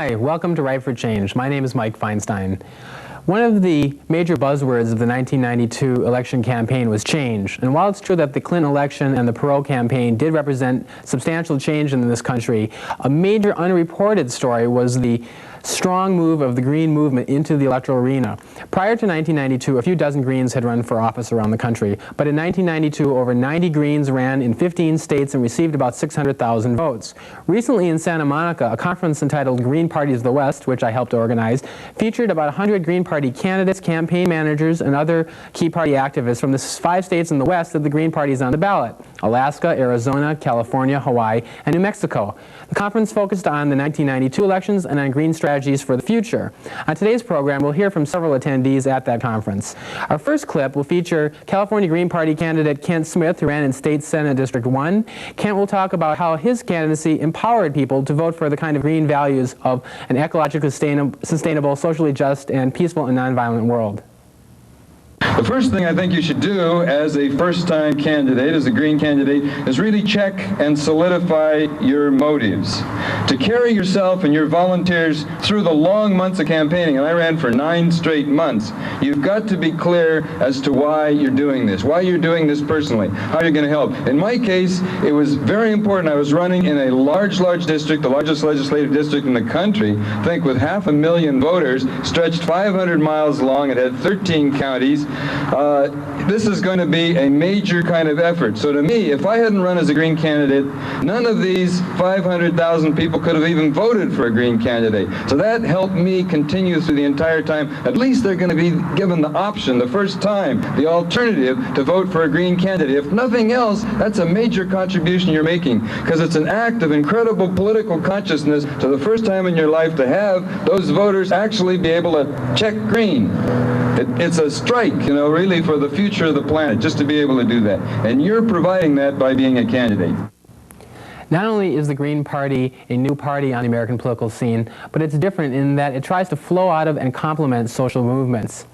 Hi, welcome to Right for Change. My name is Mike Feinstein. One of the major buzzwords of the 1992 election campaign was change. And while it's true that the Clinton election and the Perot campaign did represent substantial change in this country, a major unreported story was the strong move of the Green movement into the electoral arena. Prior to 1992, a few dozen Greens had run for office around the country, but in 1992, over 90 Greens ran in 15 states and received about 600,000 votes. Recently in Santa Monica, a conference entitled Green Parties of the West, which I helped organize, featured about 100 Green Party candidates, campaign managers, and other key party activists from the 5 states in the West that the Green Party is on the ballot: Alaska, Arizona, California, Hawaii, and New Mexico. The conference focused on the 1992 elections and on Green strategies for the future. On today's program, we'll hear from several attendees at that conference. Our first clip will feature California Green Party candidate Kent Smith, who ran in State Senate District 1. Kent will talk about how his candidacy empowered people to vote for the kind of green values of an ecologically sustainable, socially just, and peaceful and nonviolent world. The first thing I think you should do as a first-time candidate, as a Green candidate, is really check and solidify your motives. To carry yourself and your volunteers through the long months of campaigning, and I ran for 9 straight months, you've got to be clear as to why you're doing this personally, how you're going to help. In my case, it was very important. I was running in a large district, the largest legislative district in the country, I think with 500,000 voters, stretched 500 miles long. It had 13 counties. This is going to be a major kind of effort. So to me, if I hadn't run as a Green candidate, none of these 500,000 people could have even voted for a Green candidate. So that helped me continue through the entire time. At least they're going to be given the option, the first time, the alternative to vote for a Green candidate. If nothing else, that's a major contribution you're making, because it's an act of incredible political consciousness to the first time in your life to have those voters actually be able to check Green. It's a strike, really for the future of the planet, just to be able to do that. And you're providing that by being a candidate. Not only is the Green Party a new party on the American political scene, but it's different in that it tries to flow out of and complement social movements.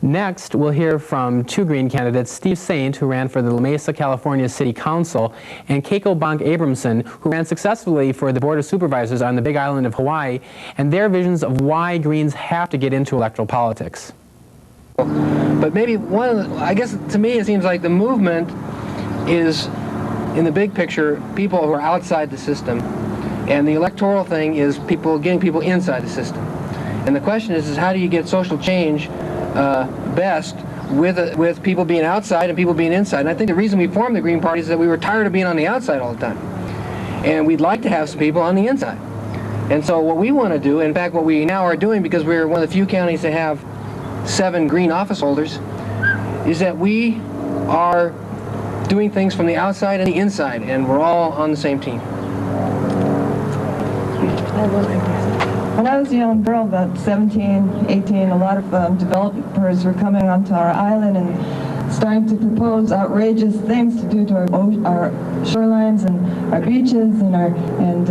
Next, we'll hear from 2 Green candidates, Steve Saint, who ran for the La Mesa, California City Council, and Keiko Bonk Abramson, who ran successfully for the Board of Supervisors on the Big Island of Hawaii, and their visions of why Greens have to get into electoral politics. But maybe I guess to me it seems like the movement is, in the big picture, people who are outside the system, and the electoral thing is getting people inside the system. And the question is how do you get social change best with people being outside and people being inside? And I think the reason we formed the Green Party is that we were tired of being on the outside all the time, and we'd like to have some people on the inside. And so what we want to do, in fact what we now are doing, because we're one of the few counties that have 7 Green office holders, is that we are doing things from the outside and the inside, and we're all on the same team. When I was a young girl, about 17, 18, a lot of developers were coming onto our island and starting to propose outrageous things to do to our shorelines and our beaches and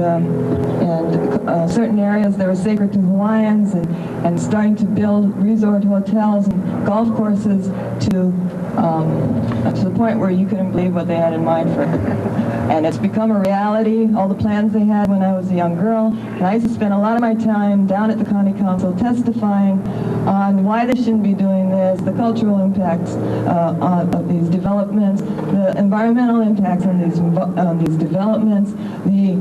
certain areas that were sacred to Hawaiians, and starting to build resort hotels and golf courses to the point where you couldn't believe what they had in mind for it. And it's become a reality, all the plans they had when I was a young girl. And I used to spend a lot of my time down at the county council testifying on why they shouldn't be doing this, the cultural impacts of these developments, the environmental impacts on these developments, the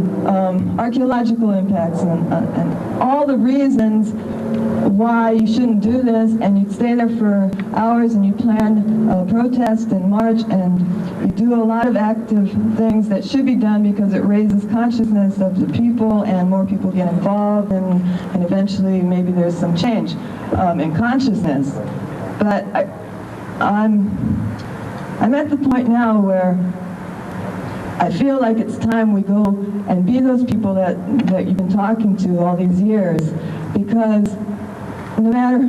archaeological impacts, and all the reasons why you shouldn't do this. And you'd stay there for hours and you plan protest and march, and you do a lot of active things that should be done because it raises consciousness of the people, and more people get involved, and eventually maybe there's some change in consciousness. But I'm at the point now where I feel like it's time we go and be those people that you've been talking to all these years, because no matter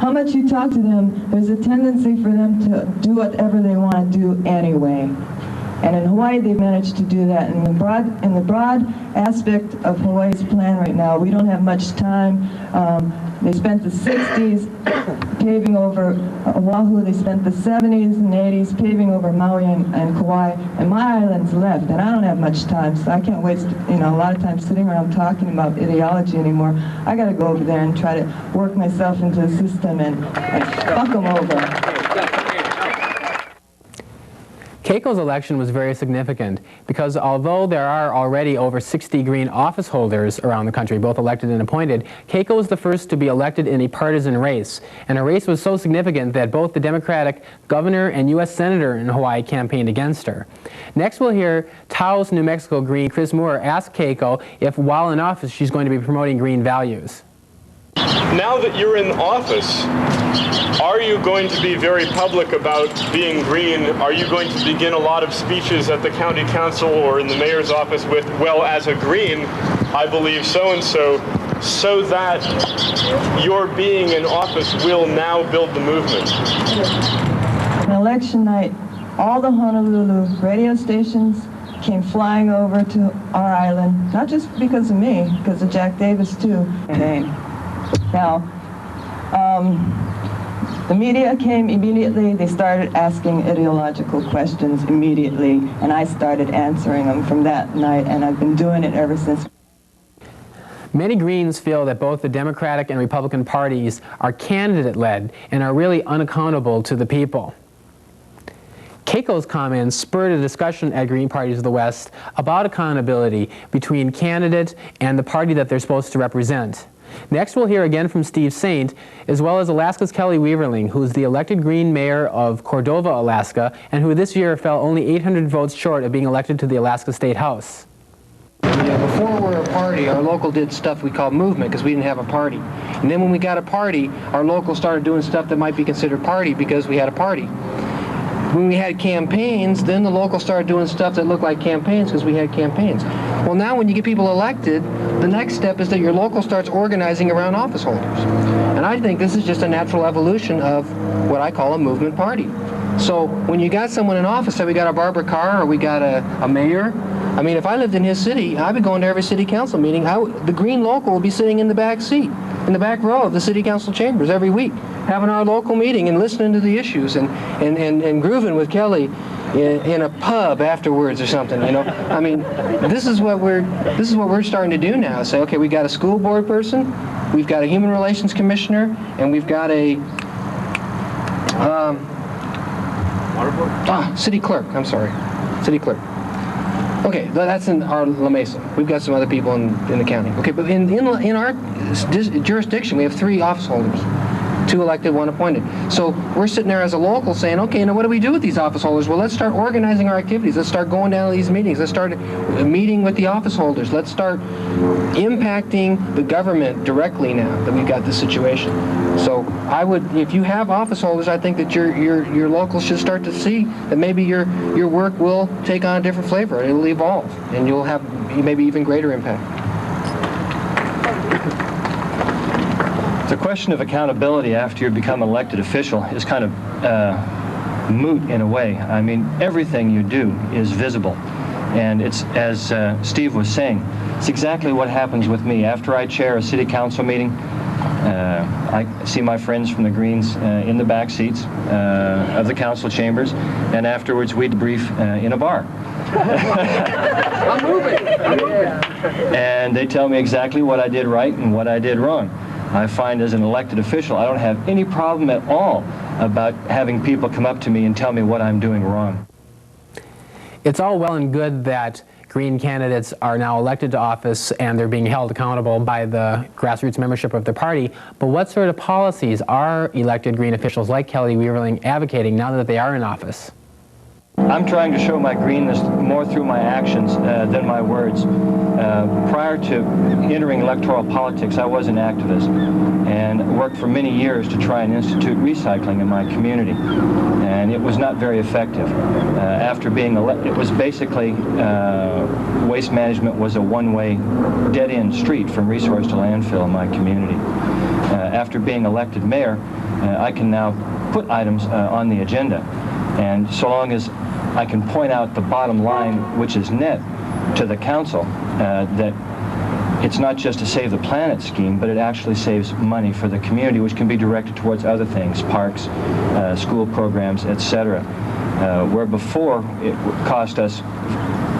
how much you talk to them, there's a tendency for them to do whatever they want to do anyway. And in Hawaii, they've managed to do that. In the broad aspect of Hawaii's plan right now, we don't have much time. They spent the 60s paving over Oahu. They spent the 70s and 80s paving over Maui and Kauai. And my island's left, and I don't have much time, so I can't waste, a lot of time sitting around talking about ideology anymore. I got to go over there and try to work myself into the system and fuck them over. Keiko's election was very significant because although there are already over 60 Green office holders around the country, both elected and appointed, Keiko was the first to be elected in a partisan race. And a race was so significant that both the Democratic governor and U.S. Senator in Hawaii campaigned against her. Next we'll hear Taos, New Mexico Green Chris Moore ask Keiko if while in office she's going to be promoting Green values. Now that you're in office, are you going to be very public about being green? Are you going to begin a lot of speeches at the county council or in the mayor's office with, well, as a green, I believe so-and-so, so that your being in office will now build the movement? On election night, all the Honolulu radio stations came flying over to our island, not just because of me, because of Jack Davis too. Now, the media came immediately. They started asking ideological questions immediately, and I started answering them from that night, and I've been doing it ever since. Many Greens feel that both the Democratic and Republican parties are candidate-led and are really unaccountable to the people. Keiko's comments spurred a discussion at Green Parties of the West about accountability between candidate and the party that they're supposed to represent. Next we'll hear again from Steve Saint, as well as Alaska's Kelly Weaverling, who's the elected Green mayor of Cordova, Alaska, and who this year fell only 800 votes short of being elected to the Alaska State House. Before we were a party, our local did stuff we called movement because we didn't have a party. And then when we got a party, our local started doing stuff that might be considered party because we had a party. When we had campaigns, then the local started doing stuff that looked like campaigns because we had campaigns. Well, now when you get people elected, the next step is that your local starts organizing around office holders. And I think this is just a natural evolution of what I call a movement party. So when you got someone in office, say we got a Barbara Carr or we got a mayor, I mean, if I lived in his city, I'd be going to every city council meeting. The Green local would be sitting in the back seat, in the back row of the city council chambers every week, having our local meeting and listening to the issues and grooving with Kelly in a pub afterwards or something, I mean, this is what we're starting to do now. Say, okay, we got a school board person, we've got a human relations commissioner, and we've got a city clerk. I'm sorry, city clerk. Okay, that's in our La Mesa. We've got some other people in the county. Okay, but in our jurisdiction, we have 3 office holders. 2 elected, 1 appointed. So we're sitting there as a local saying, okay, now what do we do with these office holders? Well, let's start organizing our activities. Let's start going down to these meetings. Let's start meeting with the office holders. Let's start impacting the government directly now that we've got this situation. So I would, if you have office holders, I think that your local should start to see that maybe your work will take on a different flavor. It'll evolve, and you'll have maybe even greater impact. The question of accountability after you become an elected official is kind of moot in a way. I mean, everything you do is visible. And it's, as Steve was saying, it's exactly what happens with me. After I chair a city council meeting, I see my friends from the Greens in the back seats of the council chambers, and afterwards we debrief in a bar. I'm moving. And they tell me exactly what I did right and what I did wrong. I find as an elected official, I don't have any problem at all about having people come up to me and tell me what I'm doing wrong. It's all well and good that Green candidates are now elected to office and they're being held accountable by the grassroots membership of their party, but what sort of policies are elected Green officials like Kelly Weaverling advocating now that they are in office? I'm trying to show my greenness more through my actions than my words. Prior to entering electoral politics, I was an activist and worked for many years to try and institute recycling in my community. And it was not very effective. After being elected, it was basically, waste management was a one-way, dead-end street from resource to landfill in my community. After being elected mayor, I can now put items on the agenda. And so long as I can point out the bottom line, which is net to the council, that it's not just a save the planet scheme, but it actually saves money for the community, which can be directed towards other things, parks, school programs, etc. Where before it cost us,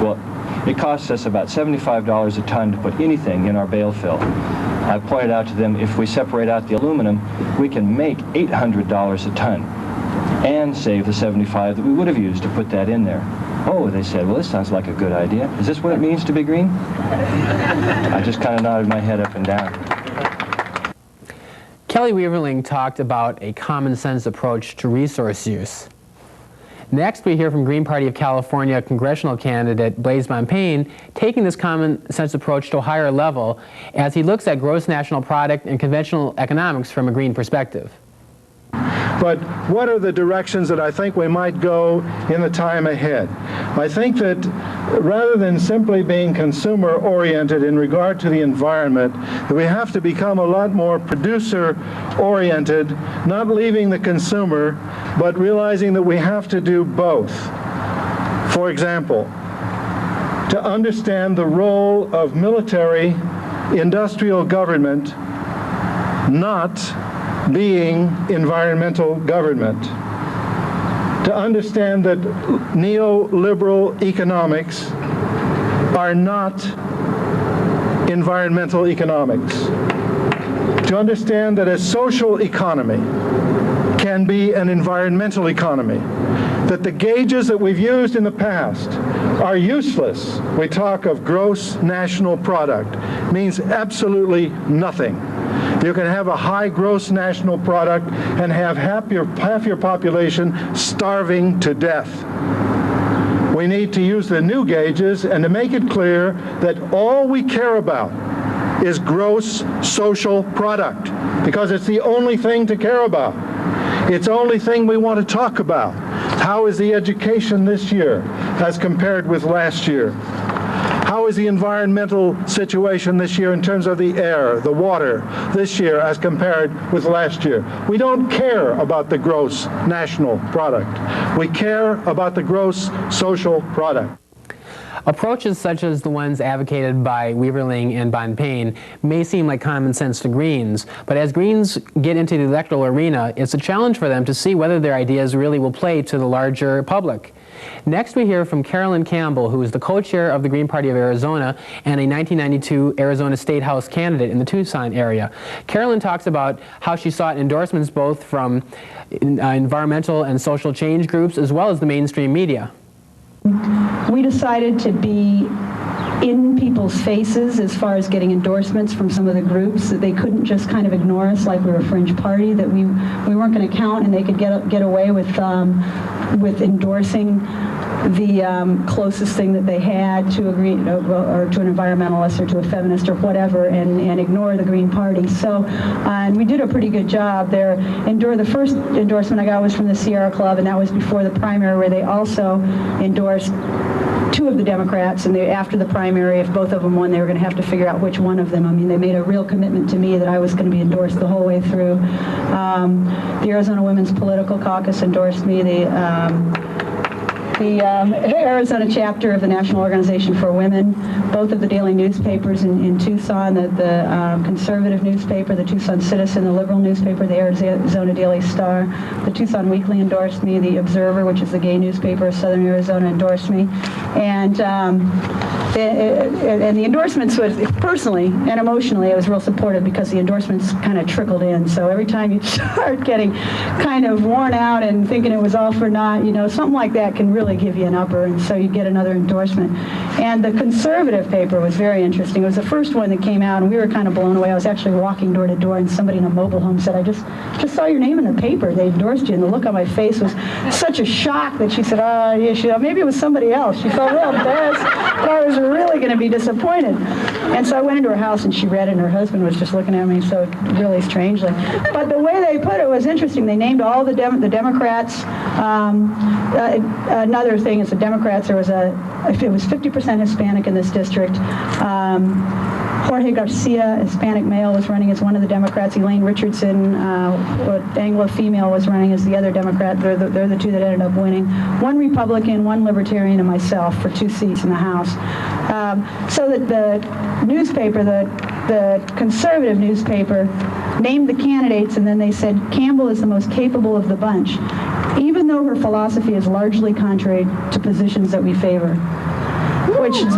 well, it costs us about $75 a ton to put anything in our bale fill. I pointed out to them, if we separate out the aluminum, we can make $800 a ton and save the 75 that we would have used to put that in there. Oh, they said, well, this sounds like a good idea. Is this what it means to be green? I just kind of nodded my head up and down. Kelly Weaverling talked about a common sense approach to resource use. Next, we hear from Green Party of California congressional candidate Blase Bonpane taking this common sense approach to a higher level as he looks at gross national product and conventional economics from a green perspective. But what are the directions that I think we might go in the time ahead? I think that rather than simply being consumer-oriented in regard to the environment, that we have to become a lot more producer-oriented, not leaving the consumer, but realizing that we have to do both. For example, to understand the role of military industrial government not being environmental government. To understand that neoliberal economics are not environmental economics. To understand that a social economy can be an environmental economy. That the gauges that we've used in the past are useless. We talk of gross national product. It means absolutely nothing. You can have a high gross national product and have half your population starving to death. We need to use the new gauges and to make it clear that all we care about is gross social product, because it's the only thing to care about. It's the only thing we want to talk about. How is the education this year as compared with last year? How is the environmental situation this year in terms of the air, the water, this year as compared with last year? We don't care about the gross national product. We care about the gross social product. Approaches such as the ones advocated by Weaverling and Bonpane may seem like common sense to Greens, but as Greens get into the electoral arena, it's a challenge for them to see whether their ideas really will play to the larger public. Next, we hear from Carolyn Campbell, who is the co-chair of the Green Party of Arizona and a 1992 Arizona State House candidate in the Tucson area. Carolyn talks about how she sought endorsements both from environmental and social change groups as well as the mainstream media. We decided to be in people's faces as far as getting endorsements from some of the groups, that they couldn't just kind of ignore us like we were a fringe party, that we weren't going to count and they could get away with endorsing the closest thing that they had to a green or to an environmentalist or to a feminist or whatever, and ignore the Green Party. So, and we did a pretty good job there. The first endorsement I got was from the Sierra Club, and that was before the primary, where they also endorsed two of the Democrats, and after the primary, if both of them won, they were going to have to figure out which one of them. I mean, they made a real commitment to me that I was going to be endorsed the whole way through. The Arizona Women's Political Caucus endorsed me. The Arizona chapter of the National Organization for Women, both of the daily newspapers in Tucson, the conservative newspaper, the Tucson Citizen, the liberal newspaper, the Arizona Daily Star, the Tucson Weekly endorsed me, the Observer, which is the gay newspaper of Southern Arizona, endorsed me, and the endorsements was, personally and emotionally, I was real supportive because the endorsements kind of trickled in. So every time you start getting kind of worn out and thinking it was all for naught, you know, something like that can really give you an upper, and so you get another endorsement. And the conservative paper was very interesting. It was the first one that came out, and we were kind of blown away. I was actually walking door to door, and somebody in a mobile home said, I just saw your name in the paper. They endorsed you. And the look on my face was such a shock that she said, oh, yeah, maybe it was somebody else. She felt real embarrassed, but I was really going to be disappointed. And so I went into her house, and she read it, and her husband was just looking at me so really strangely. But the way they put it was interesting. They named all the Democrats. Another thing is the Democrats, it was 50% Hispanic in this district. Jorge Garcia, Hispanic male, was running as one of the Democrats. Elaine Richardson, Anglo female, was running as the other Democrat. They're the two that ended up winning. One Republican, one Libertarian, and myself for 2 seats in the House. So that the newspaper, the conservative newspaper, named the candidates, and then they said Campbell is the most capable of the bunch, even though her philosophy is largely contrary to positions that we favor. Which is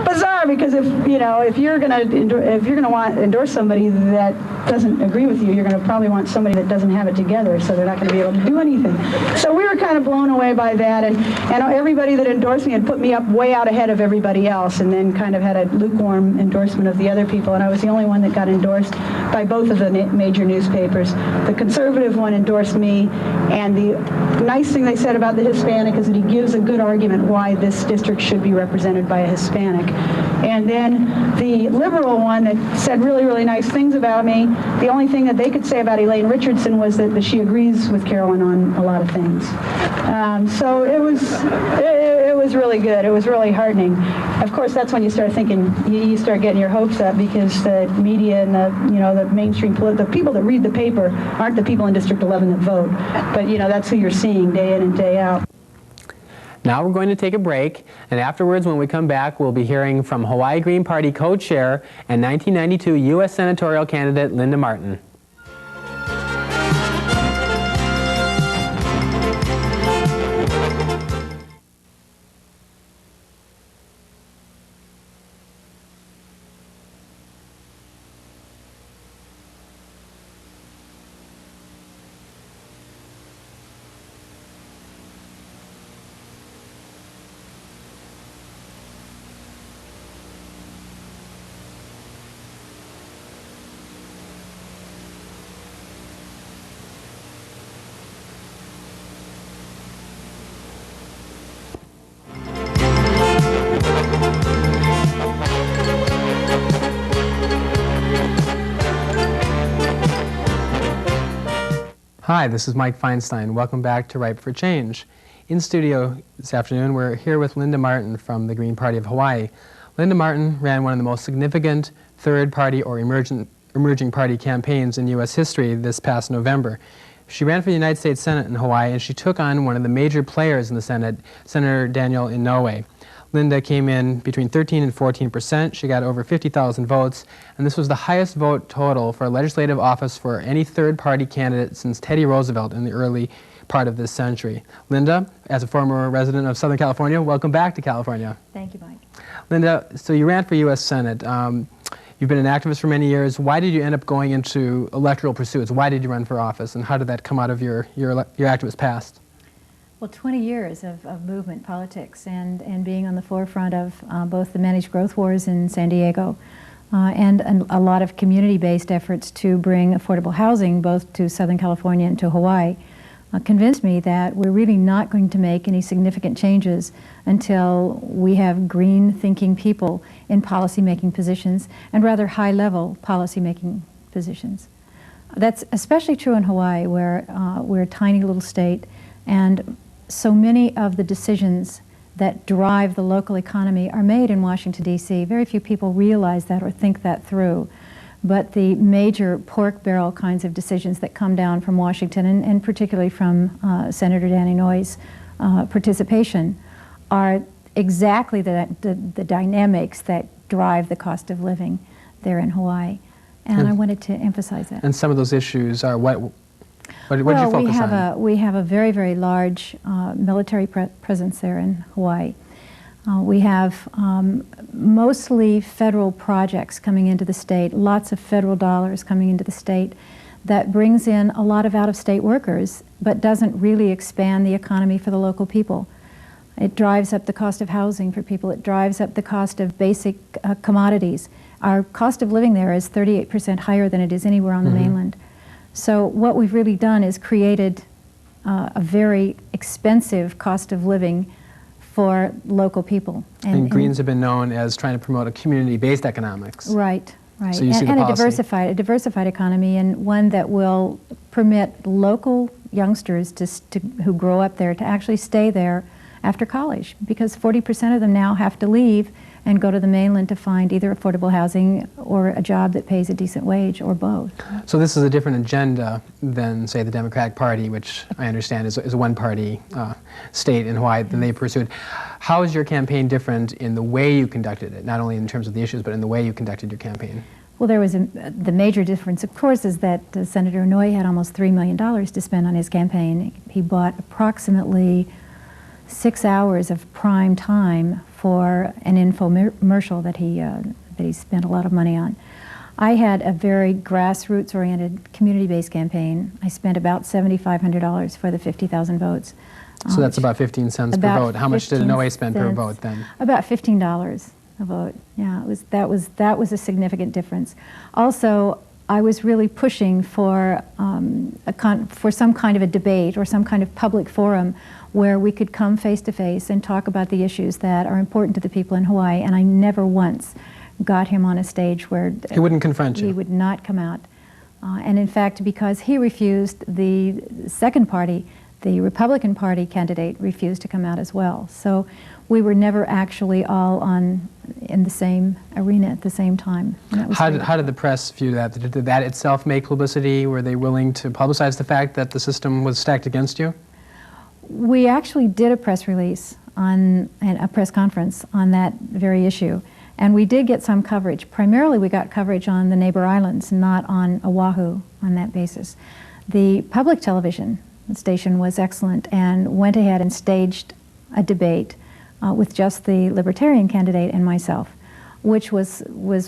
bizarre, because if you're gonna endorse somebody that doesn't agree with you, you're gonna probably want somebody that doesn't have it together, so they're not gonna be able to do anything. So we were kind of blown away by that, and everybody that endorsed me had put me up way out ahead of everybody else, and then kind of had a lukewarm endorsement of the other people, and I was the only one that got endorsed by both of the major newspapers. The conservative one endorsed me, and the nice thing they said about the Hispanic is that he gives a good argument why this district should be represented by a Hispanic. And then the liberal one that said really, really nice things about me, the only thing that they could say about Elaine Richardson was that she agrees with Carolyn on a lot of things. So it was really good. It was really heartening. Of course, that's when you start thinking, you start getting your hopes up, because the media and the mainstream, the people that read the paper aren't the people in District 11 that vote. But that's who you're seeing day in and day out. Now we're going to take a break, and afterwards, when we come back, we'll be hearing from Hawaii Green Party co-chair and 1992 U.S. senatorial candidate Linda Martin. Hi, this is Mike Feinstein. Welcome back to Ripe for Change. In studio this afternoon, we're here with Linda Martin from the Green Party of Hawaii. Linda Martin ran one of the most significant third party or emerging party campaigns in U.S. history this past November. She ran for the United States Senate in Hawaii, and she took on one of the major players in the Senate, Senator Daniel Inouye. Linda came in between 13% and 14%. She got over 50,000 votes, and this was the highest vote total for a legislative office for any third-party candidate since Teddy Roosevelt in the early part of this century. Linda, as a former resident of Southern California, welcome back to California. Thank you, Mike. Linda, so you ran for U.S. Senate. You've been an activist for many years. Why did you end up going into electoral pursuits? Why did you run for office, and how did that come out of your activist past? Well, 20 years of movement politics and being on the forefront of both the managed growth wars in San Diego and a lot of community-based efforts to bring affordable housing both to Southern California and to Hawaii convinced me that we're really not going to make any significant changes until we have green-thinking people in policy-making positions, and rather high-level policy-making positions. That's especially true in Hawaii, where we're a tiny little state, and so many of the decisions that drive the local economy are made in Washington, D.C. Very few people realize that or think that through. But the major pork barrel kinds of decisions that come down from Washington, and particularly from Senator Dan Inouye's participation, are exactly the dynamics that drive the cost of living there in Hawaii. And I wanted to emphasize that. And some of those issues are what did you focus on? We have a very, very large military presence there in Hawaii. We have mostly federal projects coming into the state, lots of federal dollars coming into the state that brings in a lot of out-of-state workers, but doesn't really expand the economy for the local people. It drives up the cost of housing for people. It drives up the cost of basic commodities. Our cost of living there is 38% higher than it is anywhere on the mainland. So what we've really done is created a very expensive cost of living for local people. And Greens have been known as trying to promote a community-based economics. Right, right. So you see the and policy. a diversified economy, and one that will permit local youngsters who grow up there to actually stay there after college, because 40% of them now have to leave and go to the mainland to find either affordable housing or a job that pays a decent wage, or both. So this is a different agenda than, say, the Democratic Party, which I understand is a one-party state in Hawaii, than they pursued. How is your campaign different in the way you conducted it, not only in terms of the issues, but in the way you conducted your campaign? Well, there was the major difference, of course, is that Senator Inouye had almost $3 million to spend on his campaign. He bought approximately 6 hours of prime time for an infomercial that he spent a lot of money on. I had a very grassroots-oriented, community-based campaign. I spent about $7,500 for the 50,000 votes. So that's about 15 cents per vote. How much did Inouye spend per vote then? About $15 a vote. Yeah, that was a significant difference. Also, I was really pushing for some kind of a debate or some kind of public forum where we could come face to face and talk about the issues that are important to the people in Hawaii, and I never once got him on a stage where he wouldn't confront you. He would not come out. And in fact, because he refused, the second party, the Republican Party candidate, refused to come out as well. So we were never actually all in the same arena at the same time. How did the press view that? Did that itself make publicity? Were they willing to publicize the fact that the system was stacked against you? We actually did a press release and a press conference on that very issue. And we did get some coverage. Primarily we got coverage on the neighbor islands, not on Oahu on that basis. The public television station was excellent and went ahead and staged a debate with just the Libertarian candidate and myself, which was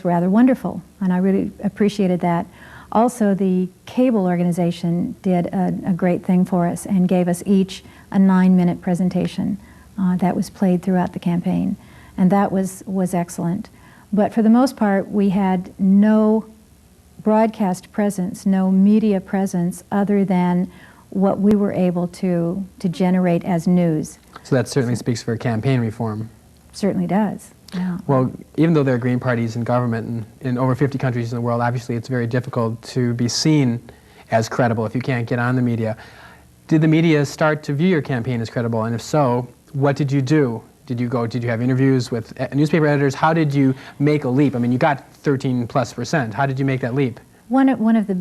rather wonderful, and I really appreciated that. Also, the cable organization did a great thing for us and gave us each a 9-minute presentation that was played throughout the campaign, and that was excellent. But for the most part, we had no broadcast presence, no media presence other than what we were able to generate as news. So that certainly speaks for campaign reform. Certainly does. Yeah. Well, even though there are Green parties in government in over 50 countries in the world, obviously it's very difficult to be seen as credible if you can't get on the media. Did the media start to view your campaign as credible? And if so, what did you do? Did you have interviews with newspaper editors? How did you make a leap? I mean, you got 13+%. How did you make that leap? One of the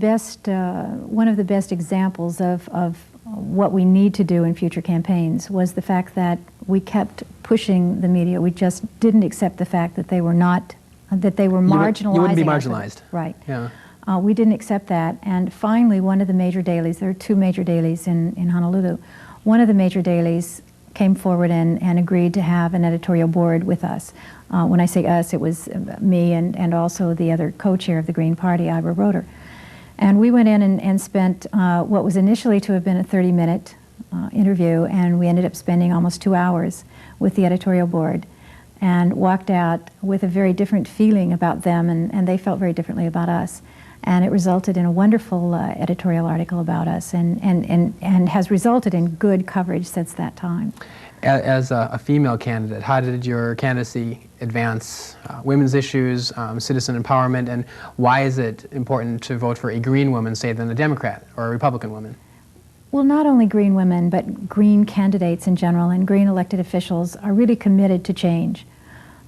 best examples of what we need to do in future campaigns was the fact that we kept pushing the media. We just didn't accept the fact that they were marginalized. You wouldn't be marginalized. Right. Yeah. We didn't accept that. And finally, one of the major dailies, there are 2 major dailies in Honolulu, one of the major dailies came forward and agreed to have an editorial board with us. When I say us, it was me and also the other co-chair of the Green Party, Ira Roeder. And we went in and spent what was initially to have been a 30-minute interview, and we ended up spending almost 2 hours with the editorial board and walked out with a very different feeling about them, and they felt very differently about us. And it resulted in a wonderful editorial article about us and has resulted in good coverage since that time. As a female candidate, how did your candidacy advance women's issues, citizen empowerment, and why is it important to vote for a green woman, say, than a Democrat or a Republican woman? Well, not only green women, but green candidates in general and green elected officials are really committed to change.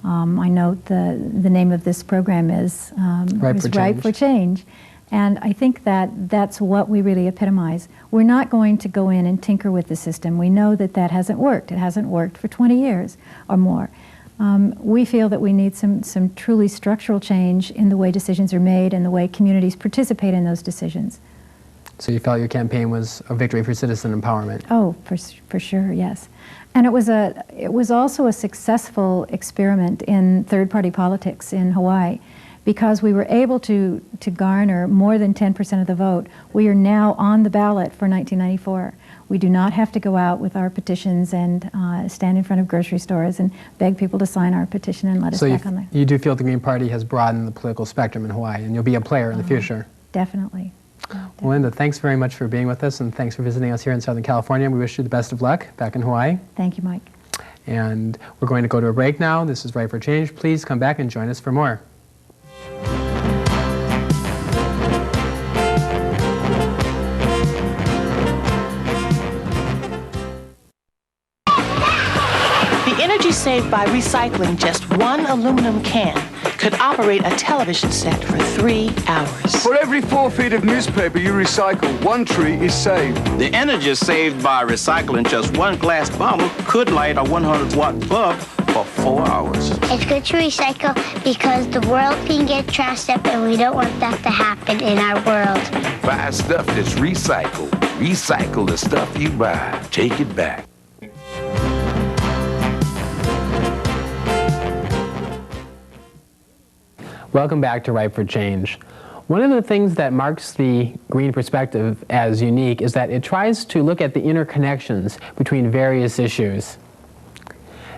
I note the name of this program is Ripe for Change. And I think that that's what we really epitomize. We're not going to go in and tinker with the system. We know that that hasn't worked. It hasn't worked for 20 years or more. We feel that we need some truly structural change in the way decisions are made and the way communities participate in those decisions. So you felt your campaign was a victory for citizen empowerment? Oh, for sure, yes. And it was also a successful experiment in third-party politics in Hawaii, because we were able to garner more than 10% of the vote. We are now on the ballot for 1994. We do not have to go out with our petitions and stand in front of grocery stores and beg people to sign our petition and let us back on there. So you do feel the Green Party has broadened the political spectrum in Hawaii, and you'll be a player in the future? Definitely. Well, Linda, thanks very much for being with us, and thanks for visiting us here in Southern California. We wish you the best of luck back in Hawaii. Thank you, Mike. And we're going to go to a break now. This is Ripe for Change. Please come back and join us for more. energy saved by recycling just one aluminum can could operate a television set for 3 hours. For every 4 feet of newspaper you recycle, 1 tree is saved. The energy saved by recycling just 1 glass bottle could light a 100-watt bulb for 4 hours. It's good to recycle because the world can get trashed up and we don't want that to happen in our world. Buy stuff that's recycled. Recycle the stuff you buy. Take it back. Welcome back to Ripe for Change. One of the things that marks the green perspective as unique is that it tries to look at the interconnections between various issues.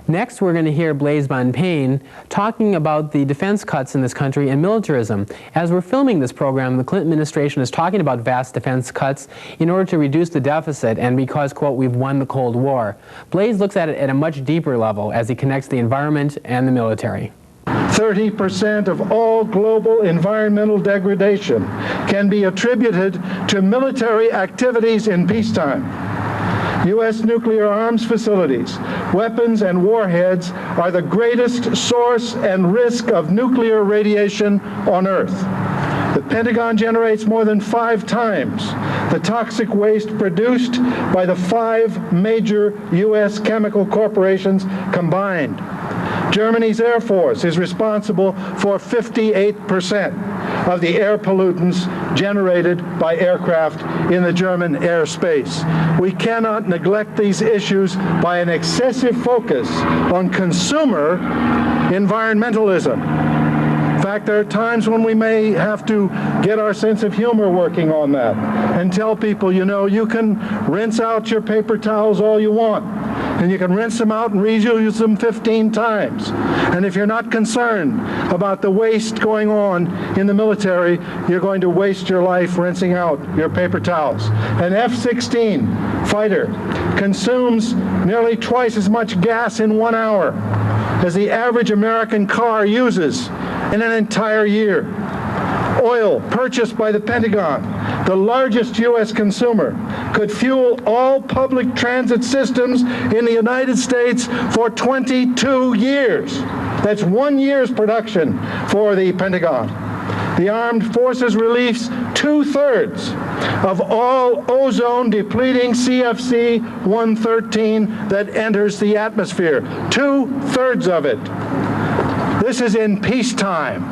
Next, we're going to hear Blase Bonpane talking about the defense cuts in this country and militarism. As we're filming this program, the Clinton administration is talking about vast defense cuts in order to reduce the deficit and because, quote, we've won the Cold War. Blase looks at it at a much deeper level as he connects the environment and the military. 30% of all global environmental degradation can be attributed to military activities in peacetime. U.S. nuclear arms facilities, weapons, and warheads are the greatest source and risk of nuclear radiation on Earth. The Pentagon generates more than 5 times the toxic waste produced by the 5 major U.S. chemical corporations combined. Germany's Air Force is responsible for 58% of the air pollutants generated by aircraft in the German airspace. We cannot neglect these issues by an excessive focus on consumer environmentalism. In fact, there are times when we may have to get our sense of humor working on that and tell people, you know, you can rinse out your paper towels all you want, and you can rinse them out and reuse them 15 times. And if you're not concerned about the waste going on in the military, you're going to waste your life rinsing out your paper towels. An F-16 fighter consumes nearly twice as much gas in 1 hour as the average American car uses in an entire year. Oil purchased by the Pentagon, the largest U.S. consumer, could fuel all public transit systems in the United States for 22 years. That's 1 year's production for the Pentagon. The armed forces release 2/3 of all ozone-depleting CFC-113 that enters the atmosphere. 2/3 of it. This is in peacetime.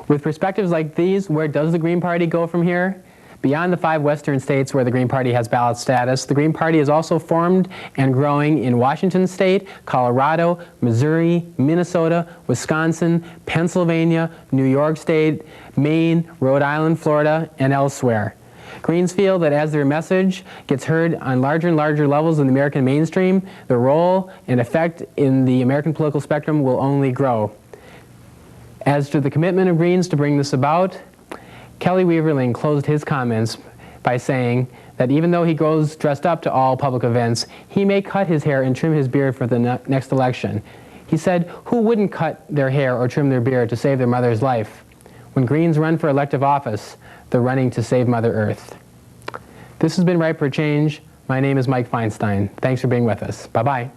With perspectives like these, where does the Green Party go from here? Beyond the 5 western states where the Green Party has ballot status, the Green Party is also formed and growing in Washington State, Colorado, Missouri, Minnesota, Wisconsin, Pennsylvania, New York State, Maine, Rhode Island, Florida, and elsewhere. Greens feel that as their message gets heard on larger and larger levels in the American mainstream, the role and effect in the American political spectrum will only grow. As to the commitment of Greens to bring this about, Kelly Weaverling closed his comments by saying that even though he goes dressed up to all public events, he may cut his hair and trim his beard for the next election. He said, who wouldn't cut their hair or trim their beard to save their mother's life? When Greens run for elective office, they're running to save Mother Earth. This has been Ripe for Change. My name is Mike Feinstein. Thanks for being with us. Bye-bye.